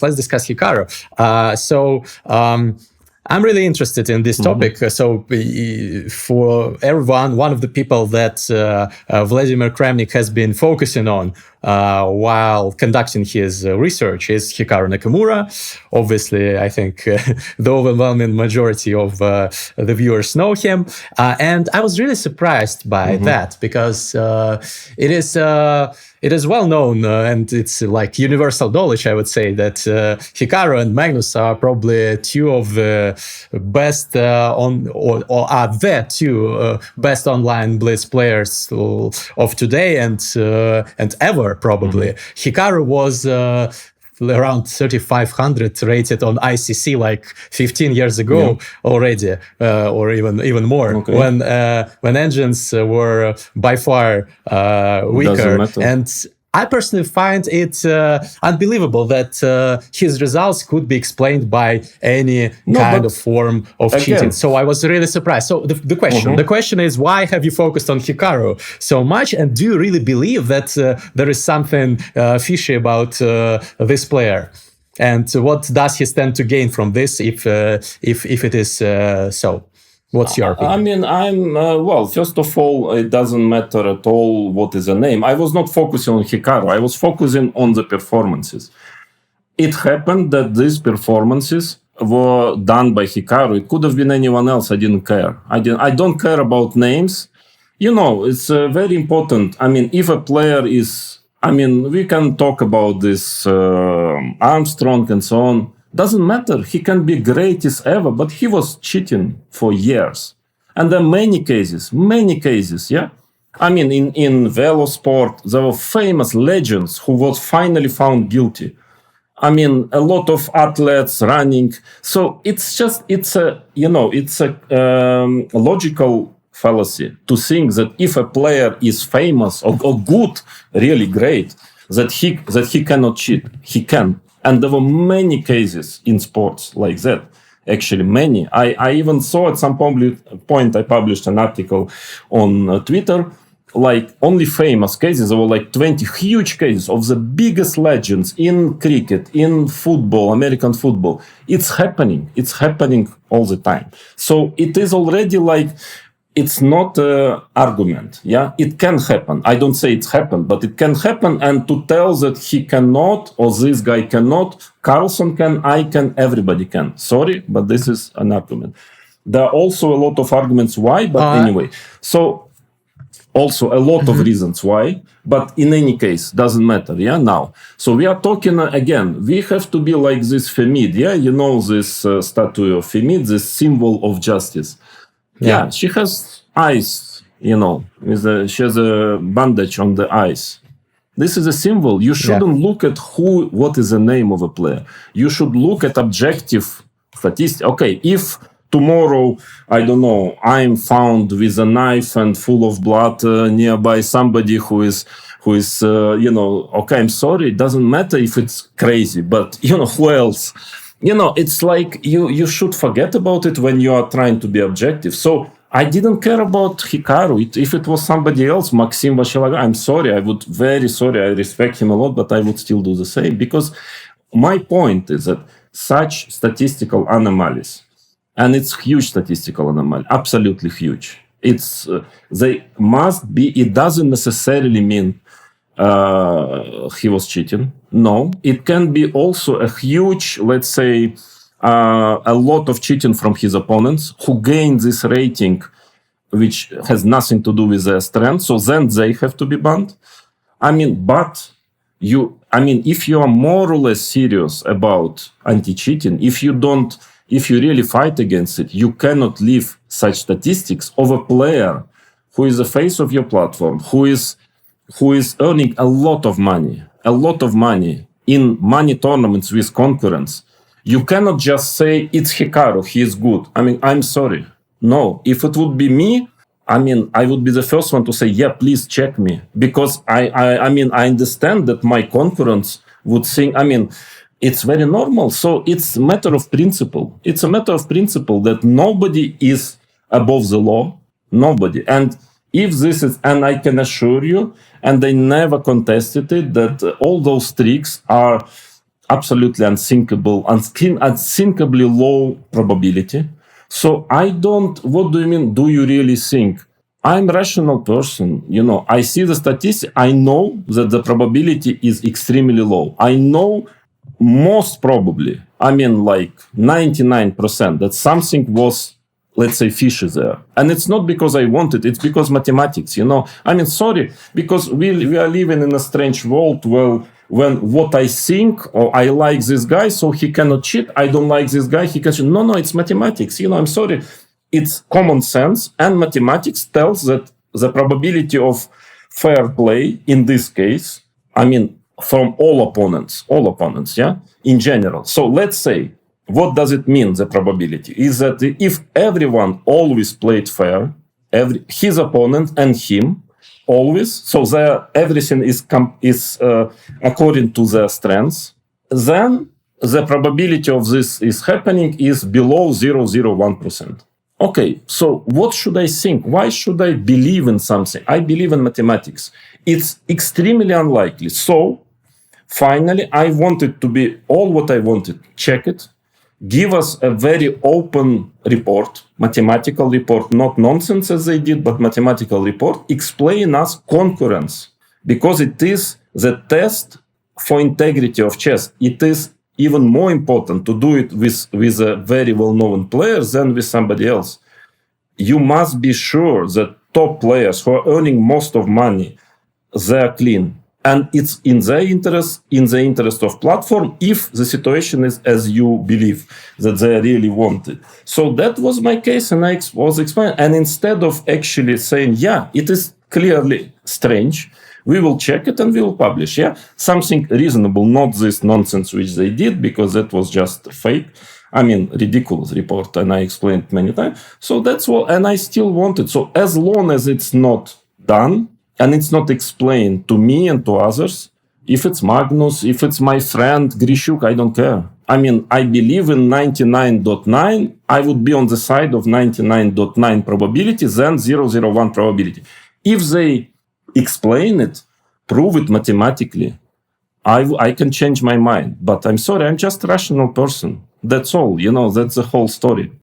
let's discuss Hikaru. I'm really interested in this topic. So for everyone, one of the people that Vladimir Kramnik has been focusing on while conducting his research is Hikaru Nakamura. Obviously, I think the overwhelming majority of the viewers know him. And I was really surprised by that because it is well known and it's like universal knowledge, I would say, that Hikaru and Magnus are probably two of the best or are the two best online Blitz players of today and ever, probably. Hikaru was around 3,500 rated on ICC like 15 years ago already, or even more, when engines were by far weaker. And I personally find it unbelievable that his results could be explained by any kind of form of cheating. So I was really surprised. So the question is, why have you focused on Hikaru so much? And do you really believe that there is something fishy about this player? And what does he stand to gain from this if it is so? What's your opinion? I mean, well, first of all, it doesn't matter at all what is the name. I was not focusing on Hikaru. I was focusing on the performances. It happened that these performances were done by Hikaru. It could have been anyone else. I didn't care. I don't care about names. You know, it's very important. I mean, if a player is... I mean, we can talk about this Armstrong and so on. Doesn't matter. He can be greatest ever, but he was cheating for years. And there are many cases, yeah? I mean, in velosport, there were famous legends who was finally found guilty. I mean, a lot of athletes running. So it's a logical fallacy to think that if a player is famous or good, really great, that he cannot cheat. He can. And there were many cases in sports like that. Actually, many. I even saw at some point, I published an article on Twitter, like only famous cases. There were like 20 huge cases of the biggest legends in cricket, in football, American football. It's happening. It's happening all the time. So it is already like, it's not an argument, yeah? It can happen. I don't say it's happened, but it can happen. And to tell that he cannot, or this guy cannot, Carlson can, I can, everybody can. Sorry, but this is an argument. There are also a lot of arguments why, but anyway. So also a lot of reasons why, but in any case, doesn't matter, yeah, now. So we are talking, again, we have to be like this Femid, yeah? You know this statue of Femid, this symbol of justice. Yeah, she has eyes, you know, she has a bandage on the eyes. This is a symbol. You shouldn't look at what is the name of a player. You should look at objective statistics. Okay, if tomorrow, I don't know, I'm found with a knife and full of blood nearby somebody who is, okay, I'm sorry, it doesn't matter if it's crazy, but, who else? It's like you should forget about it when you are trying to be objective. So I didn't care about Hikaru. If it was somebody else, Maxim Vashilaga, I'm sorry. Very sorry. I respect him a lot, but I would still do the same. Because my point is that such statistical anomalies, and it's huge statistical anomaly, absolutely huge. They must be, it doesn't necessarily mean he was cheating. No, it can be also a huge, let's say, a lot of cheating from his opponents who gain this rating, which has nothing to do with their strength. So then they have to be banned. If you are more or less serious about anti-cheating, if you really fight against it, you cannot leave such statistics of a player who is the face of your platform, who is earning a lot of money in money tournaments with concurrents. You cannot just say, it's Hikaru, he is good. I'm sorry. No, if it would be me, I would be the first one to say, yeah, please check me. Because I understand that my concurrents would think, it's very normal. So it's a matter of principle. It's a matter of principle that nobody is above the law. Nobody. And if this is, and I can assure you, and they never contested it, that all those tricks are absolutely unthinkably low probability. So I don't, what do you mean? Do you really think? I'm a rational person. I see the statistics. I know that the probability is extremely low. I know most probably, like 99%, that something was, let's say, fishy there. And it's not because I want it. It's because mathematics, sorry, because we are living in a strange world when what I think, or I like this guy, so he cannot cheat. I don't like this guy, he can cheat. No, it's mathematics. I'm sorry. It's common sense, and mathematics tells that the probability of fair play in this case, from all opponents, in general. So let's say, what does it mean, the probability? Is that if everyone always played fair, his opponent and him, always, so everything is according to their strengths, then the probability of this is happening is below 0.01%. Okay, so what should I think? Why should I believe in something? I believe in mathematics. It's extremely unlikely. So, finally, I wanted to be all what I wanted. Check it. Give us a very open report, mathematical report, not nonsense as they did, but mathematical report. Explain us concurrence, because it is the test for integrity of chess. It is even more important to do it with a very well-known player than with somebody else. You must be sure that top players who are earning most of money, they're clean. And it's in the interest of platform, if the situation is as you believe that they really want it. So that was my case, and I was explaining. And instead of actually saying, it is clearly strange, we will check it and we will publish. Something reasonable, not this nonsense which they did, because that was just fake. Ridiculous report, and I explained many times. So that's what, and I still want it. So as long as it's not done, and it's not explained to me and to others, if it's Magnus, if it's my friend Grishuk, I don't care. I believe in 99.9. I would be on the side of 99.9 probability than 0.01 probability. If they explain it, prove it mathematically, I can change my mind. But I'm sorry, I'm just a rational person. That's all. That's the whole story.